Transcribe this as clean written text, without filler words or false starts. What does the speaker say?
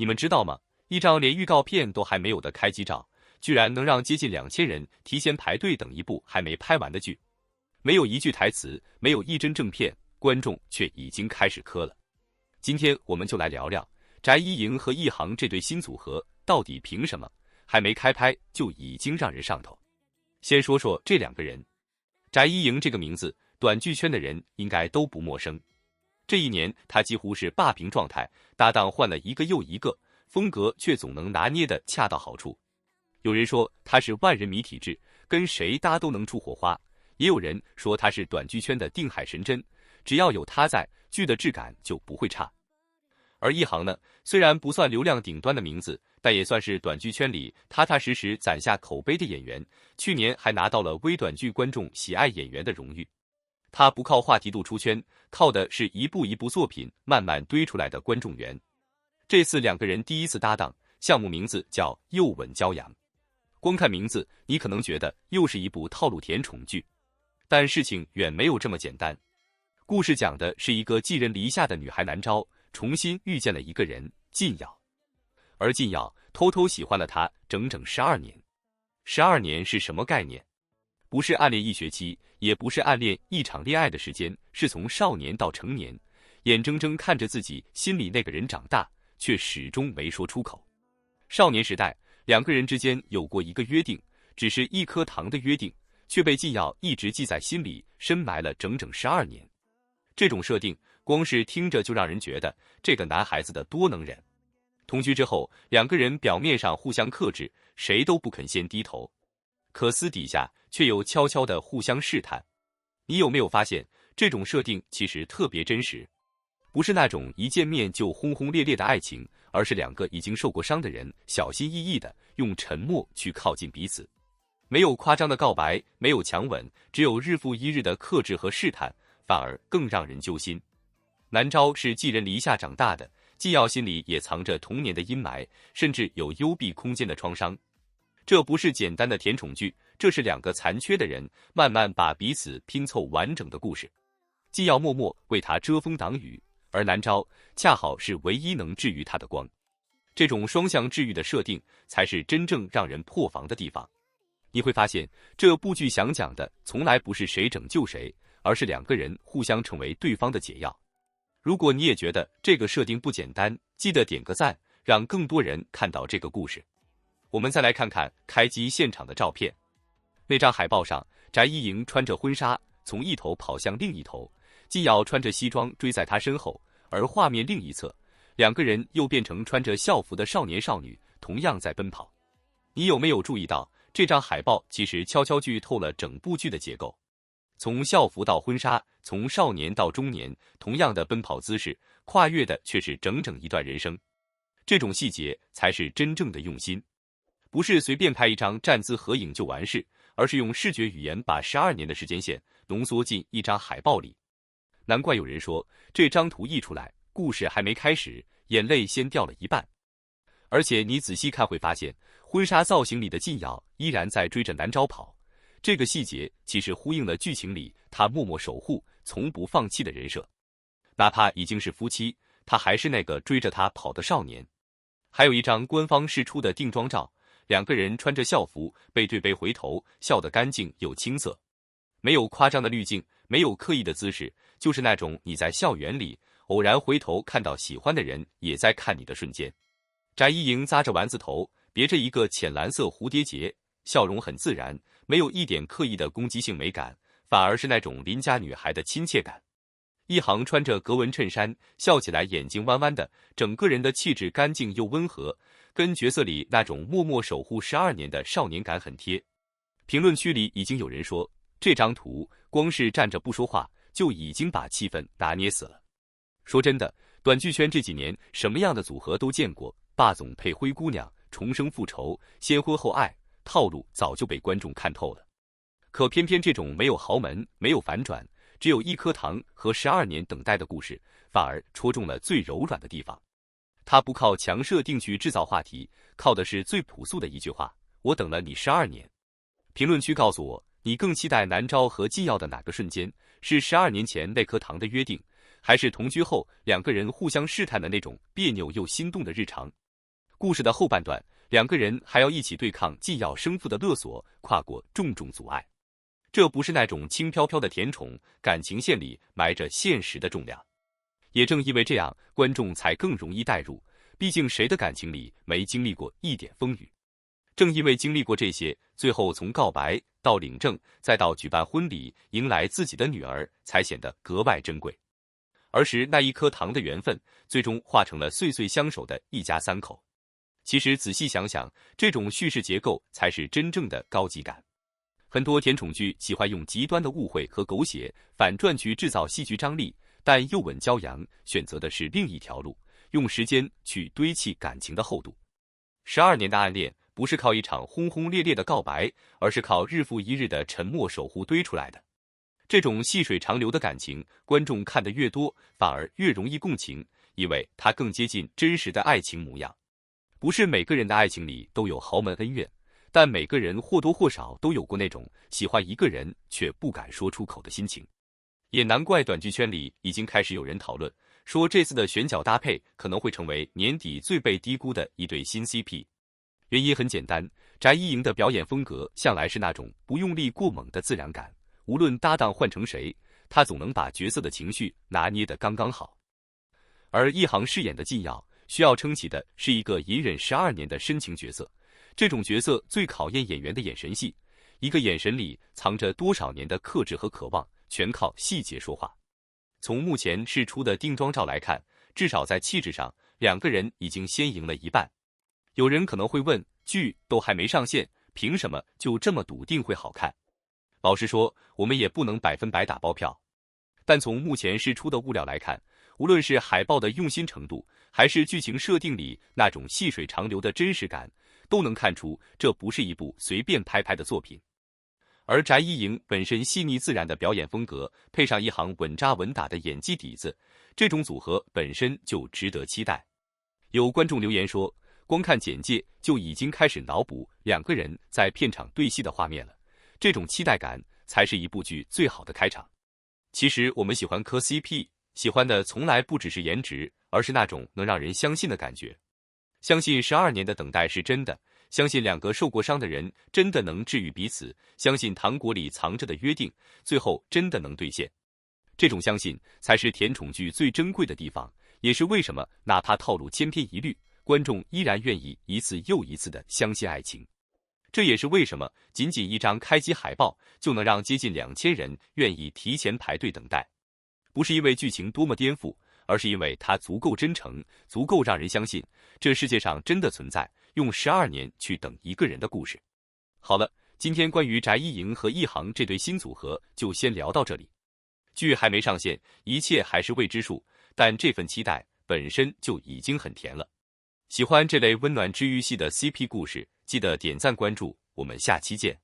你们知道吗？一张连预告片都还没有的开机照，居然能让接近2000人提前排队等一部还没拍完的剧。没有一句台词，没有一帧正片，观众却已经开始磕了。今天我们就来聊聊翟一莹和一航这对新组合到底凭什么还没开拍就已经让人上头。先说说这两个人，翟一莹这个名字，短剧圈的人应该都不陌生。这一年他几乎是霸屏状态，搭档换了一个又一个，风格却总能拿捏得恰到好处。有人说他是万人迷体质，跟谁搭都能出火花，也有人说他是短剧圈的定海神针，只要有他在，剧的质感就不会差。而一航呢，虽然不算流量顶端的名字，但也算是短剧圈里踏踏实实攒下口碑的演员，去年还拿到了微短剧观众喜爱演员的荣誉。他不靠话题度出圈，靠的是一部一部作品慢慢堆出来的观众缘。这次两个人第一次搭档，项目名字叫又吻骄阳。光看名字，你可能觉得又是一部套路甜宠剧，但事情远没有这么简单。故事讲的是一个寄人篱下的女孩南昭，重新遇见了一个人靳瑶，而靳瑶偷偷喜欢了她整整12年。12年是什么概念？不是暗恋一学期，也不是暗恋一场恋爱的时间，是从少年到成年，眼睁睁看着自己心里那个人长大，却始终没说出口。少年时代，两个人之间有过一个约定，只是一颗糖的约定，却被靳瑶一直记在心里，深埋了整整12年。这种设定，光是听着就让人觉得这个男孩子的多能忍。同居之后，两个人表面上互相克制，谁都不肯先低头，可私底下却又悄悄地互相试探。你有没有发现，这种设定其实特别真实？不是那种一见面就轰轰烈烈的爱情，而是两个已经受过伤的人，小心翼翼地用沉默去靠近彼此。没有夸张的告白，没有强吻，只有日复一日的克制和试探，反而更让人揪心。南昭是寄人篱下长大的，靳瑶心里也藏着童年的阴霾，甚至有幽闭空间的创伤。这不是简单的甜宠剧，这是两个残缺的人慢慢把彼此拼凑完整的故事。靳瑶默默为他遮风挡雨，而南昭恰好是唯一能治愈他的光。这种双向治愈的设定，才是真正让人破防的地方。你会发现，这部剧想讲的从来不是谁拯救谁，而是两个人互相成为对方的解药。如果你也觉得这个设定不简单，记得点个赞，让更多人看到这个故事。我们再来看看开机现场的照片。那张海报上，翟一莹穿着婚纱从一头跑向另一头，靳瑶穿着西装追在她身后，而画面另一侧，两个人又变成穿着校服的少年少女，同样在奔跑。你有没有注意到，这张海报其实悄悄剧透了整部剧的结构？从校服到婚纱，从少年到中年，同样的奔跑姿势，跨越的却是整整一段人生。这种细节才是真正的用心，不是随便拍一张站姿合影就完事，而是用视觉语言把12年的时间线浓缩进一张海报里。难怪有人说，这张图一出来，故事还没开始，眼泪先掉了一半。而且你仔细看会发现，婚纱造型里的靳瑶依然在追着南昭跑，这个细节其实呼应了剧情里他默默守护、从不放弃的人设。哪怕已经是夫妻，他还是那个追着他跑的少年。还有一张官方释出的定妆照，两个人穿着校服，背对背回头，笑得干净又青涩。没有夸张的滤镜，没有刻意的姿势，就是那种你在校园里偶然回头看到喜欢的人也在看你的瞬间。翟一莹扎着丸子头，别着一个浅蓝色蝴蝶结，笑容很自然，没有一点刻意的攻击性美感，反而是那种邻家女孩的亲切感。一航穿着格纹衬衫，笑起来眼睛弯弯的，整个人的气质干净又温和，跟角色里那种默默守护12年的少年感很贴。评论区里已经有人说，这张图光是站着不说话，就已经把气氛拿捏死了。说真的，短剧圈这几年什么样的组合都见过，霸总配灰姑娘，重生复仇，先婚后爱，套路早就被观众看透了。可偏偏这种没有豪门，没有反转，只有一颗糖和12年等待的故事，反而戳中了最柔软的地方。他不靠强设定去制造话题，靠的是最朴素的一句话：我等了你12年。评论区告诉我，你更期待南昭和靳瑶的哪个瞬间？是12年前那颗糖的约定，还是同居后两个人互相试探的那种别扭又心动的日常？故事的后半段，两个人还要一起对抗既要生父的勒索，跨过重重阻碍。这不是那种轻飘飘的甜宠，感情线里埋着现实的重量。也正因为这样，观众才更容易代入，毕竟谁的感情里没经历过一点风雨？正因为经历过这些，最后从告白到领证，再到举办婚礼，迎来自己的女儿，才显得格外珍贵。儿时那一颗糖的缘分，最终化成了岁岁相守的一家三口。其实仔细想想，这种叙事结构才是真正的高级感。很多甜宠剧喜欢用极端的误会和狗血反转去制造戏剧张力，但又稳骄阳选择的是另一条路，用时间去堆砌感情的厚度。12年的暗恋不是靠一场轰轰烈烈的告白，而是靠日复一日的沉默守护堆出来的。这种细水长流的感情，观众看得越多，反而越容易共情，因为它更接近真实的爱情模样。不是每个人的爱情里都有豪门恩怨，但每个人或多或少都有过那种喜欢一个人却不敢说出口的心情。也难怪短剧圈里已经开始有人讨论，说这次的选角搭配可能会成为年底最被低估的一对新 CP。原因很简单，翟一莹的表演风格向来是那种不用力过猛的自然感，无论搭档换成谁，她总能把角色的情绪拿捏得刚刚好。而一航饰演的纪耀，需要撑起的是一个隐忍12年的深情角色。这种角色最考验演员的眼神戏，一个眼神里藏着多少年的克制和渴望，全靠细节说话。从目前释出的定妆照来看，至少在气质上，两个人已经先赢了一半。有人可能会问，剧都还没上线，凭什么就这么笃定会好看？老实说，我们也不能100%打包票。但从目前释出的物料来看，无论是海报的用心程度，还是剧情设定里那种细水长流的真实感，都能看出这不是一部随便拍的作品。而翟一莹本身细腻自然的表演风格，配上一航稳扎稳打的演技底子，这种组合本身就值得期待。有观众留言说，光看简介就已经开始脑补两个人在片场对戏的画面了，这种期待感才是一部剧最好的开场。其实我们喜欢磕 CP， 喜欢的从来不只是颜值，而是那种能让人相信的感觉。相信12年的等待是真的，相信两个受过伤的人真的能治愈彼此，相信糖果里藏着的约定，最后真的能兑现。这种相信才是甜宠剧最珍贵的地方，也是为什么哪怕套路千篇一律，观众依然愿意一次又一次的相信爱情。这也是为什么仅仅一张开机海报就能让接近2000人愿意提前排队等待。不是因为剧情多么颠覆，而是因为它足够真诚，足够让人相信这世界上真的存在用12年去等一个人的故事。好了，今天关于翟一莹和一航这对新组合就先聊到这里。剧还没上线，一切还是未知数，但这份期待本身就已经很甜了。喜欢这类温暖治愈系的 CP 故事，记得点赞关注，我们下期见。